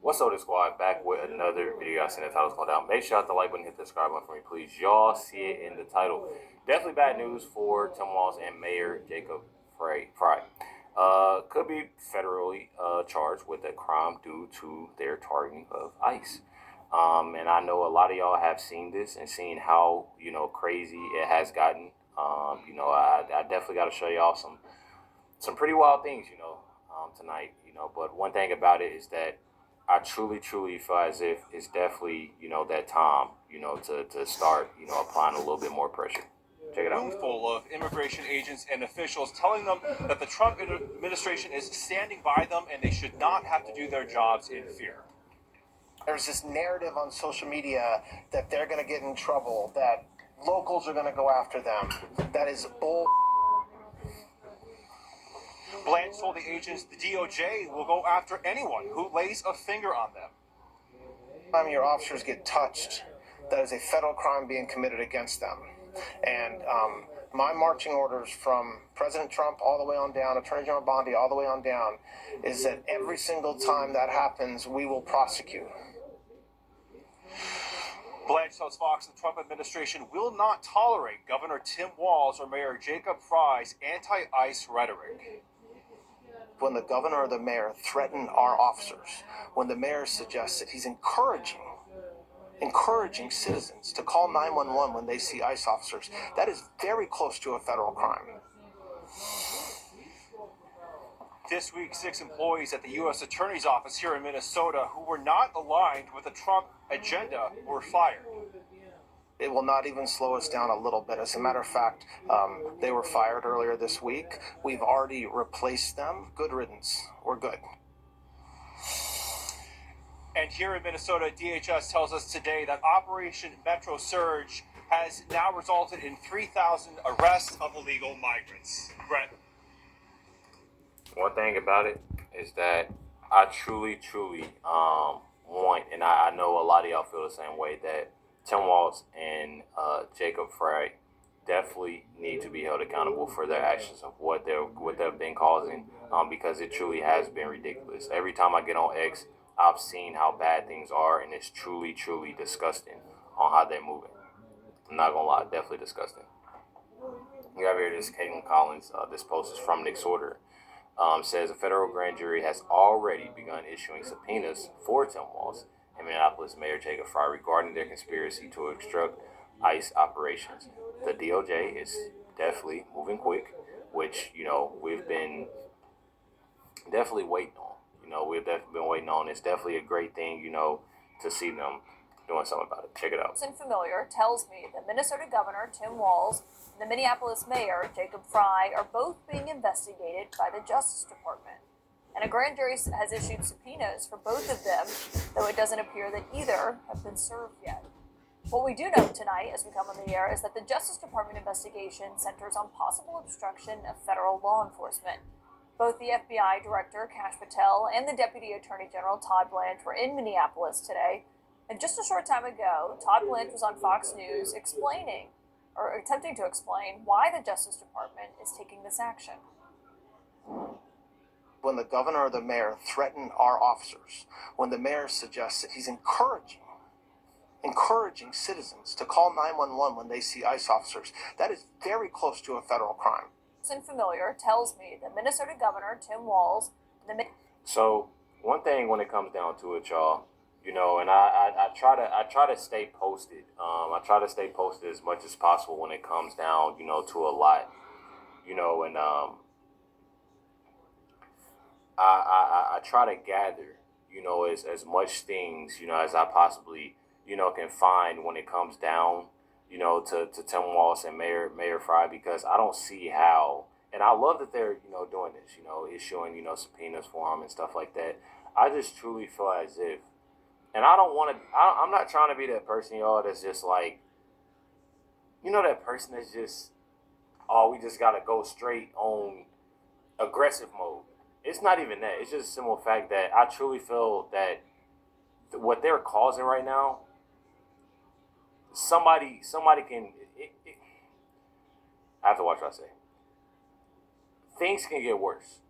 What's up, this squad? Back with another video. I seen the title's going down. Make sure you hit the like button, hit the subscribe button for me, please. Y'all see it in the title. Definitely bad news for Tim Walz and Mayor Jacob Frey. Could be federally charged with a crime due to their targeting of ICE. And I know a lot of y'all have seen this and seen how crazy it has gotten. I definitely got to show y'all some pretty wild things tonight. But one thing about it is that I truly feel as if it's definitely, that time, to start, applying a little bit more pressure. Check it out. Room full of immigration agents and officials telling them that the Trump administration is standing by them and they should not have to do their jobs in fear. There's this narrative on social media that they're going to get in trouble, that locals are going to go after them. That is bull. Blanche told the agents the DOJ will go after anyone who lays a finger on them. Time your officers get touched, that is a federal crime being committed against them. And my marching orders from President Trump all the way on down, Attorney General Bondi all the way on down, is that every single time that happens, we will prosecute. Blanche tells Fox the Trump administration will not tolerate Governor Tim Walz or Mayor Jacob Frey's anti-ICE rhetoric. When the governor or the mayor threaten our officers, when the mayor suggests that he's encouraging citizens to call 911 when they see ICE officers, that is very close to a federal crime. This week, 6 employees at the U.S. Attorney's Office here in Minnesota who were not aligned with the Trump agenda were fired. It will not even slow us down a little bit. As a matter of fact, they were fired earlier this week. We've already replaced them. Good riddance. We're good. And here in Minnesota, DHS tells us today that Operation Metro Surge has now resulted in 3,000 arrests of illegal migrants. Brett. One thing about it is that I truly want, and I know a lot of y'all feel the same way, that Tim Walz and Jacob Frey definitely need to be held accountable for their actions of what they've been causing, because it truly has been ridiculous. Every time I get on X, I've seen how bad things are, and it's truly disgusting on how they're moving. I'm not gonna lie, definitely disgusting. We have here this Caitlin Collins. This post is from Nick Sorter. Says a federal grand jury has already begun issuing subpoenas for Tim Walz and Minneapolis Mayor Jacob Frey regarding their conspiracy to obstruct ICE operations. The DOJ is definitely moving quick, which, we've been definitely waiting on. We've definitely been waiting on. It's definitely a great thing, to see them doing something about it. Check it out. Familiar tells me that Minnesota Governor Tim Walz and the Minneapolis Mayor Jacob Frey are both being investigated by the Justice Department. And a grand jury has issued subpoenas for both of them, though it doesn't appear that either have been served yet. What we do know tonight, as we come on the air, is that the Justice Department investigation centers on possible obstruction of federal law enforcement. Both the FBI Director, Kash Patel, and the Deputy Attorney General, Todd Blanche, were in Minneapolis today. And just a short time ago, Todd Blanche was on Fox News attempting to explain why the Justice Department is taking this action. When the governor or the mayor threaten our officers, when the mayor suggests that he's encouraging citizens to call 911 when they see ICE officers, that is very close to a federal crime. Familiar tells me that Minnesota Governor Tim Walz So one thing when it comes down to it, y'all, and I try to stay posted. I try to stay posted as much as possible when it comes down, to a lot, and I try to gather, as much things, as I possibly, can find when it comes down, to Tim Walz and Mayor Frey, because I don't see how, and I love that they're, doing this, issuing, subpoenas for him and stuff like that. I just truly feel as if, and I'm not trying to be that person, y'all, that's just like, that person that's just, we just got to go straight on aggressive mode. It's not even that. It's just a simple fact that I truly feel that what they're causing right now, somebody can, I have to watch what I say. Things can get worse.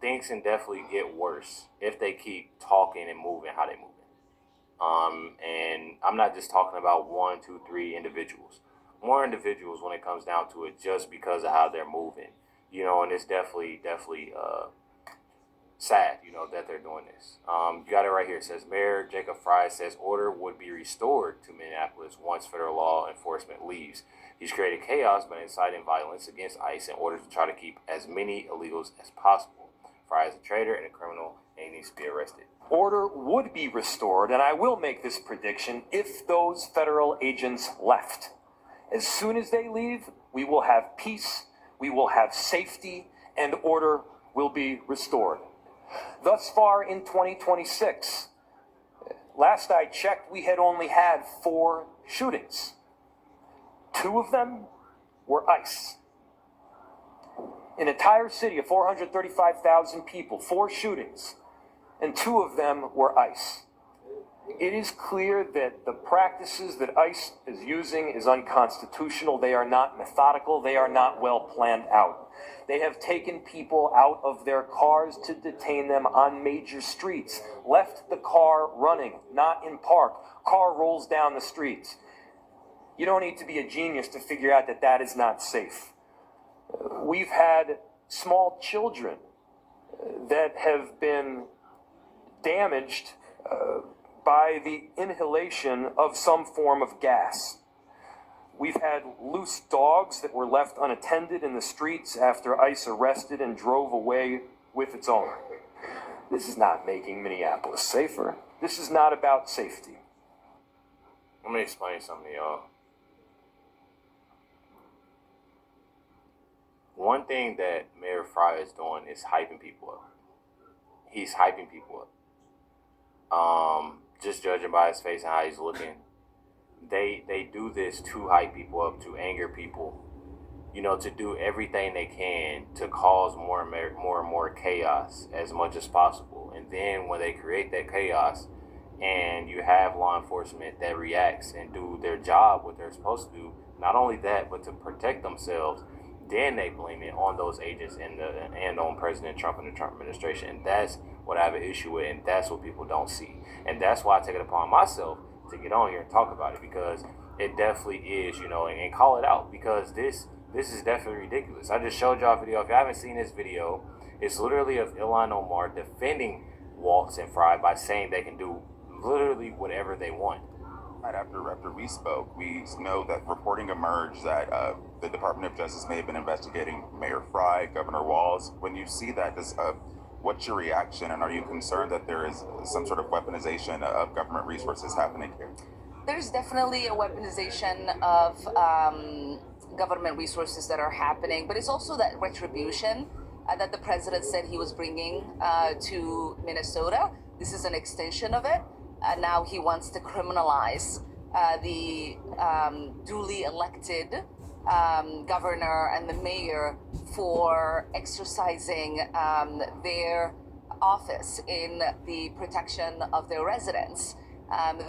things can definitely get worse if they keep talking and moving how they moving. And I'm not just talking about one, two, three individuals. More individuals when it comes down to it, just because of how they're moving. And it's definitely sad, that they're doing this. You got it right here. It says Mayor Jacob Frey says order would be restored to Minneapolis once federal law enforcement leaves. He's created chaos by inciting violence against ICE in order to try to keep as many illegals as possible. Frey is a traitor and a criminal, and he needs to be arrested. Order would be restored, and I will make this prediction, if those federal agents left. As soon as they leave, we will have peace, we will have safety, and order will be restored. Thus far in 2026, last I checked, we had only had 4 shootings. 2 of them were ICE. An entire city of 435,000 people, 4 shootings, and 2 of them were ICE. It is clear that the practices that ICE is using is unconstitutional. They are not methodical. They are not well planned out. They have taken people out of their cars to detain them on major streets, left the car running, not in park. Car rolls down the streets. You don't need to be a genius to figure out that that is not safe. We've had small children that have been damaged by the inhalation of some form of gas. We've had loose dogs that were left unattended in the streets after ICE arrested and drove away with its owner. This is not making Minneapolis safer. This is not about safety. Let me explain something to y'all. One thing that Mayor Frey is doing is hyping people up. He's hyping people up. Just judging by his face and how he's looking, they do this to hype people up, to anger people, to do everything they can to cause more and more chaos as much as possible. And then when they create that chaos and you have law enforcement that reacts and do their job, what they're supposed to do, not only that, but to protect themselves, then they blame it on those agents and on President Trump and the Trump administration. And that's what I have an issue with, and that's what people don't see. And that's why I take it upon myself to get on here and talk about it, because it definitely is, and call it out, because this is definitely ridiculous. I just showed y'all a video. If you haven't seen this video, it's literally of Ilhan Omar defending Walz and Frey by saying they can do literally whatever they want. Right after we spoke, we know that reporting emerged that the Department of Justice may have been investigating Mayor Frey, Governor Walz. When you see that, what's your reaction, and are you concerned that there is some sort of weaponization of government resources happening here? There's definitely a weaponization of government resources that are happening, but it's also that retribution that the president said he was bringing to Minnesota. This is an extension of it. Now he wants to criminalize the duly elected governor and the mayor for exercising their office in the protection of their residents.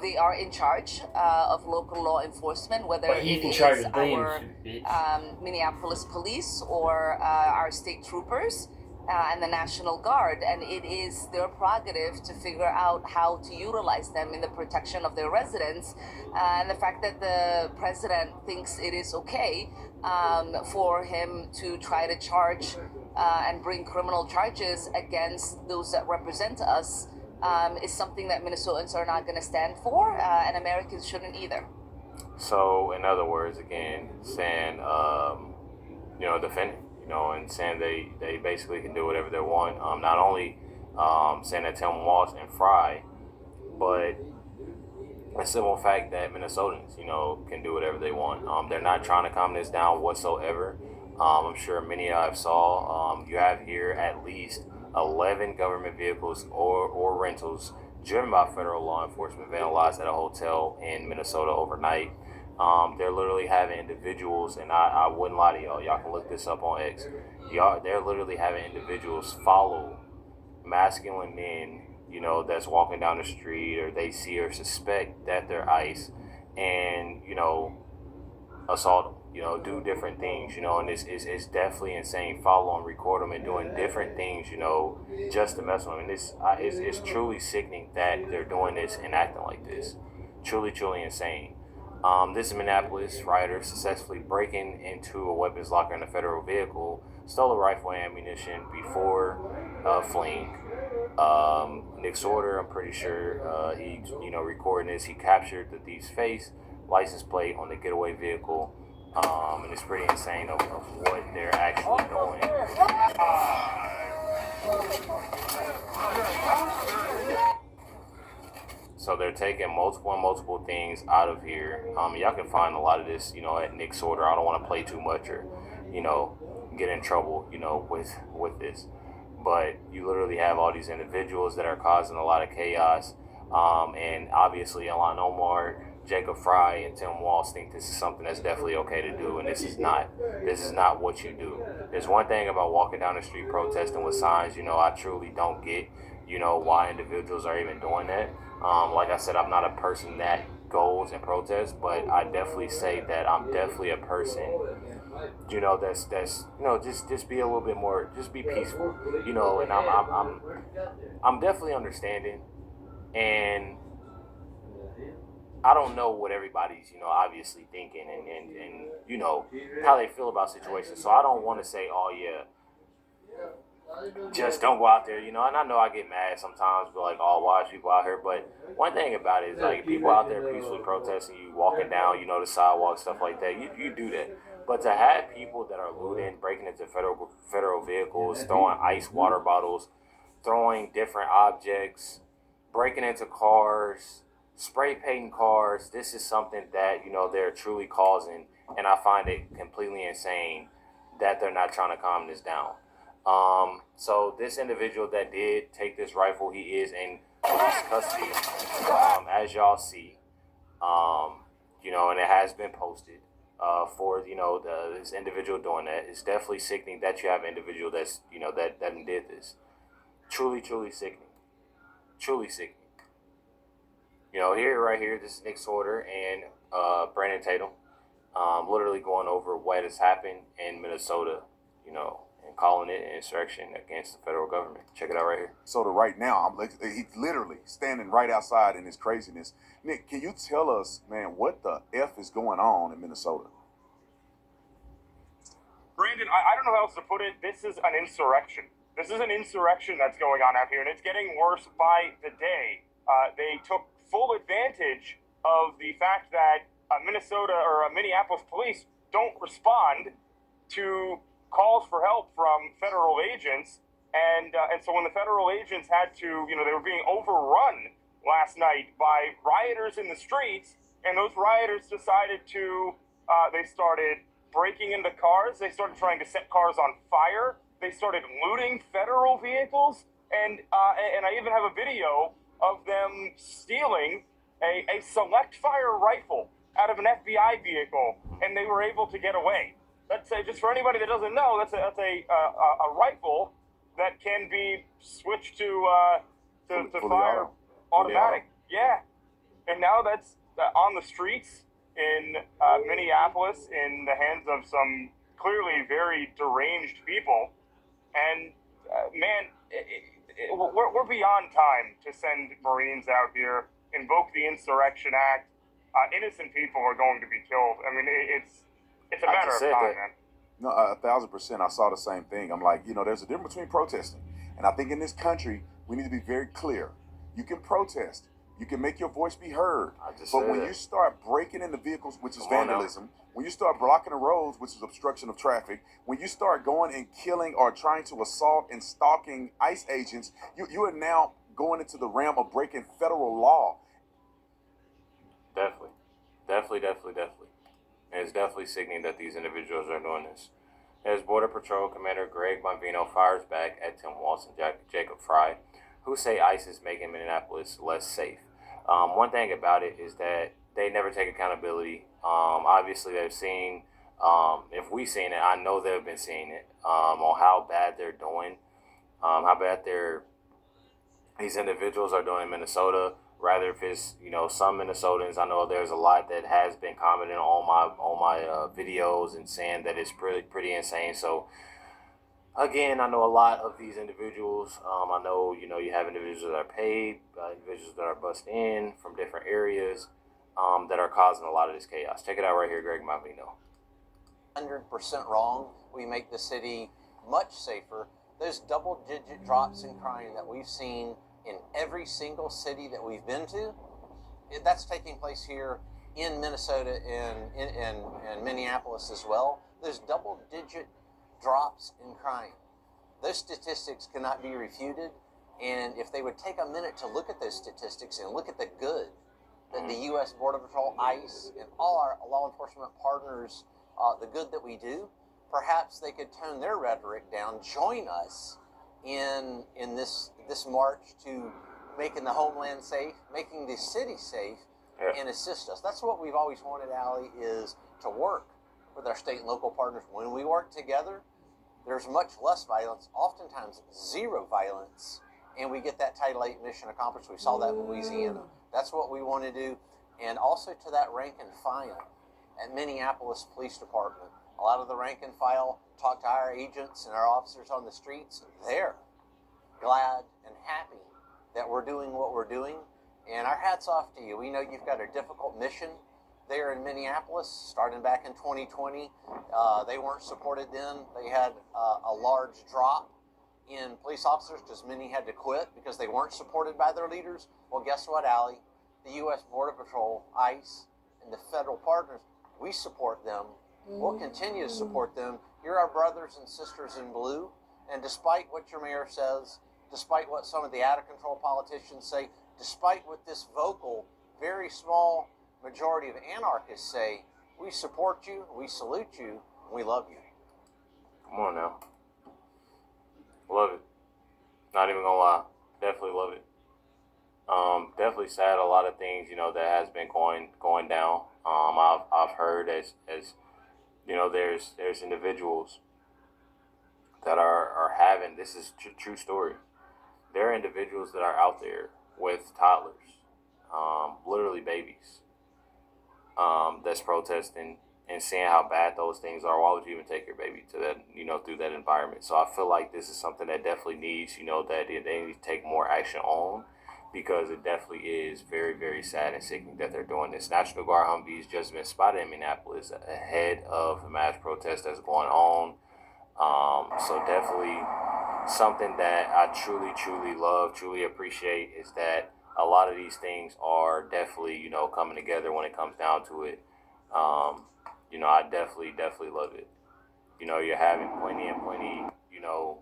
They are in charge of local law enforcement, whether it is our Minneapolis police or our state troopers and the National Guard, and it is their prerogative to figure out how to utilize them in the protection of their residents. And the fact that the president thinks it is okay for him to try to charge and bring criminal charges against those that represent us is something that Minnesotans are not going to stand for, and Americans shouldn't either. So, in other words, again, saying, defending, and saying they basically can do whatever they want. Not only saying that Tim Walz and Frey, but the simple fact that Minnesotans, can do whatever they want. They're not trying to calm this down whatsoever. I'm sure many of you saw. You have here at least 11 government vehicles or rentals driven by federal law enforcement vandalized at a hotel in Minnesota overnight. They're literally having individuals, and I wouldn't lie to y'all. Y'all can look this up on X. They're literally having individuals follow masculine men, that's walking down the street, or they see or suspect that they're ICE, and assault them. do different things, and it's definitely insane. Follow them, record them, and doing different things, just to mess with them. And it's truly sickening that they're doing this and acting like this. Truly, truly insane. This is Minneapolis. Rioters successfully breaking into a weapons locker in a federal vehicle, stole a rifle and ammunition before fleeing. Nick Sorter, I'm pretty sure he, recording this. He captured the thief's face, license plate on the getaway vehicle, and it's pretty insane of what they're actually doing. So they're taking multiple things out of here. Y'all can find a lot of this, at Nick Sorter. I don't want to play too much or, get in trouble, with this. But you literally have all these individuals that are causing a lot of chaos. And obviously, Ilhan Omar, Jacob Fry, and Tim Walz think this is something that's definitely okay to do, and this is not. This is not what you do. There's one thing about walking down the street protesting with signs, I truly don't get, why individuals are even doing that. Like I said, I'm not a person that goes and protests, but I definitely say that I'm definitely a person, that's just be a little bit more, just be peaceful, and I'm definitely understanding, and I don't know what everybody's, obviously thinking and how they feel about situations. So I don't want to say, oh yeah, just don't go out there, and I know I get mad sometimes, but like, oh, why is people out here? But one thing about it is, like, people out there peacefully protesting, you walking down, the sidewalk, stuff like that, you do that. But to have people that are looting, breaking into federal vehicles, throwing ice water bottles, throwing different objects, breaking into cars, spray painting cars, this is something that, they're truly causing, and I find it completely insane that they're not trying to calm this down. So this individual that did take this rifle, he is in police custody, as y'all see, and it has been posted, for, this individual doing that. It's definitely sickening that you have an individual that's, that did this. Truly, truly sickening. Truly sickening. Right here, this is Nick Sorter and, Brandon Tatum, literally going over what has happened in Minnesota, and calling it an insurrection against the federal government. Check it out right here. So right now, he's literally standing right outside in his craziness. Nick, can you tell us, man, what the F is going on in Minnesota? Brandon, I don't know how else to put it. This is an insurrection. This is an insurrection that's going on out here, and it's getting worse by the day. They took full advantage of the fact that Minnesota or Minneapolis police don't respond to calls for help from federal agents, and so when the federal agents had to, they were being overrun last night by rioters in the streets, and those rioters decided to, they started breaking into cars, they started trying to set cars on fire, they started looting federal vehicles, and I even have a video of them stealing a select fire rifle out of an FBI vehicle, and they were able to get away. That's just for anybody that doesn't know, that's a rifle that can be switched to fire automatic. Yeah, and now that's on the streets in Minneapolis in the hands of some clearly very deranged people. And man, we're beyond time to send Marines out here, invoke the Insurrection Act. Innocent people are going to be killed. I mean, it's a matter of time, man. No, 1,000%. I saw the same thing. I'm like, there's a difference between protesting. And I think in this country, we need to be very clear. You can protest. You can make your voice be heard. But when you start breaking into vehicles, which is vandalism, when you start blocking the roads, which is obstruction of traffic, when you start going and killing or trying to assault and stalking ICE agents, you are now going into the realm of breaking federal law. Definitely. And it's definitely sickening that these individuals are doing this. As Border Patrol Commander Greg Bonvino fires back at Tim Walz and Jacob Fry, who say ICE is making Minneapolis less safe. One thing about it is that they never take accountability. Obviously, they've seen, if we've seen it, I know they've been seeing it, on how bad they're doing, how bad these individuals are doing in Minnesota, rather if it's, you know, some Minnesotans. I know there's a lot that has been commenting on my videos and saying that it's pretty insane. So again, I know a lot of these individuals. I know, you know, you have individuals that are paid, individuals that are bussed in from different areas, that are causing a lot of this chaos. Check it out right here, Greg Malvino. 100% wrong. We make the city much safer. Those double-digit drops in crime that we've seen in every single city that we've been to, that's taking place here in Minnesota and Minneapolis as well. Those double-digit drops in crime, those statistics cannot be refuted. And if they would take a minute to look at those statistics and look at the good that the U.S. Border Patrol, ICE, and all our law enforcement partners, the good that we do, perhaps they could tone their rhetoric down, join us in this march to making the homeland safe, making the city safe, and assist us. That's what we've always wanted, Allie, is to work with our state and local partners. When we work together, there's much less violence, oftentimes zero violence, and we get that Title VIII mission accomplished. We saw that in Louisiana. That's what we want to do. And also to that rank and file at Minneapolis Police Department. A lot of the rank and file talk to our agents and our officers on the streets. They're glad and happy that we're doing what we're doing. And our hat's off to you. We know you've got a difficult mission there in Minneapolis, starting back in 2020. They weren't supported then. They had a large drop in police officers because many had to quit because they weren't supported by their leaders. Well, guess what, Allie? The U.S. Border Patrol, ICE, and the federal partners, we support them. We'll continue to support them. You're our brothers and sisters in blue. And despite what your mayor says, despite what some of the out-of-control politicians say, despite what this vocal, very small majority of anarchists say, we support you, we salute you, and we love you. Come on now. Love it. Not even gonna lie. Definitely love it. Definitely sad a lot of things, you know, that has been going down. I've heard as you know, there's individuals that are having, this is true story. There are individuals that are out there with toddlers, literally babies, that's protesting and seeing how bad those things are. Why would you even take your baby to that, you know, through that environment? So I feel like this is something that definitely needs, you know, that they need to take more action on, because it definitely is very, very sad and sickening that they're doing this. National Guard Humvees just been spotted in Minneapolis ahead of a mass protest that's going on. So definitely something that I truly, truly love, truly appreciate, is that a lot of these things are definitely, you know, coming together when it comes down to it. You know, I definitely love it. You know, you're having plenty, you know,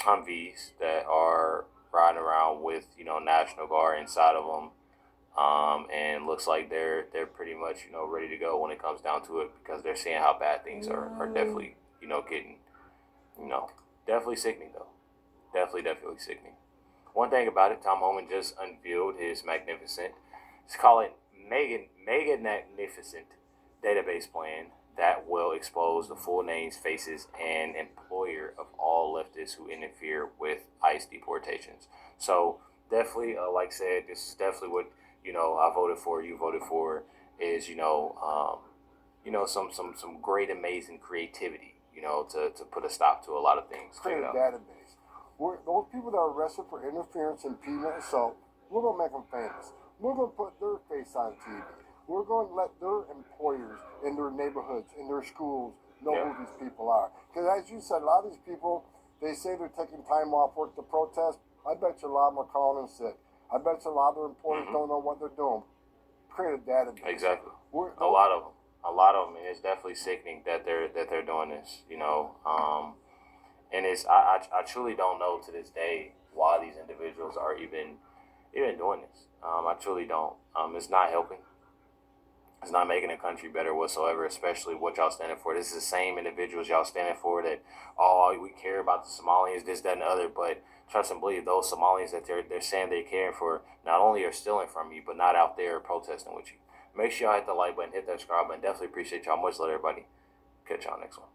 Humvees that are riding around with, you know, National Guard inside of them. And looks like they're pretty much, you know, ready to go when it comes down to it, because they're seeing how bad things are definitely, you know, getting, you know, definitely sickening though. Definitely sickening. One thing about it, Tom Homan just unveiled his magnificent, let's call it mega magnificent database plan that will expose the full names, faces, and employer of all leftists who interfere with ICE deportations. So definitely, like I said, this is definitely what, you know, I voted for, you voted for, is, you know, some great, amazing creativity, you know, to put a stop to a lot of things. Create a database. Those people that are arrested for interference and penal assault, we're going to make them famous. We're going to put their face on TV. We're going to let their employers in their neighborhoods, in their schools, know who these people are. Because as you said, a lot of these people, they say they're taking time off work to protest. I bet you a lot of them are calling in sick. I bet you a lot of their employers don't know what they're doing. Create a database. Exactly. A lot of them, and it's definitely sickening that they're doing this, you know. And it's I truly don't know to this day why these individuals are even doing this. I truly don't. It's not helping. It's not making the country better whatsoever, especially what y'all standing for. This is the same individuals y'all standing for that, oh, we care about the Somalians, this, that, and the other. But trust and believe, those Somalians that they're saying they're caring for not only are stealing from you, but not out there protesting with you. Make sure y'all hit the like button, hit that subscribe button. Definitely appreciate y'all. Much love, everybody. Catch y'all next one.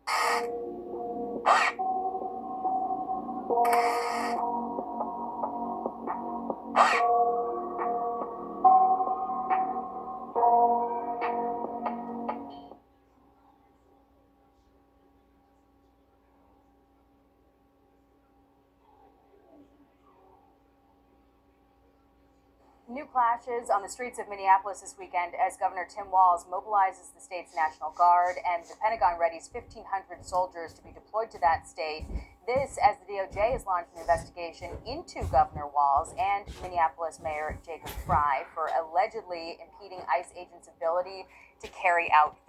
New clashes on the streets of Minneapolis this weekend as Governor Tim Walz mobilizes the state's National Guard, and the Pentagon readies 1,500 soldiers to be deployed to that state. This as the DOJ has launched an investigation into Governor Walz and Minneapolis Mayor Jacob Frey for allegedly impeding ICE agents' ability to carry out their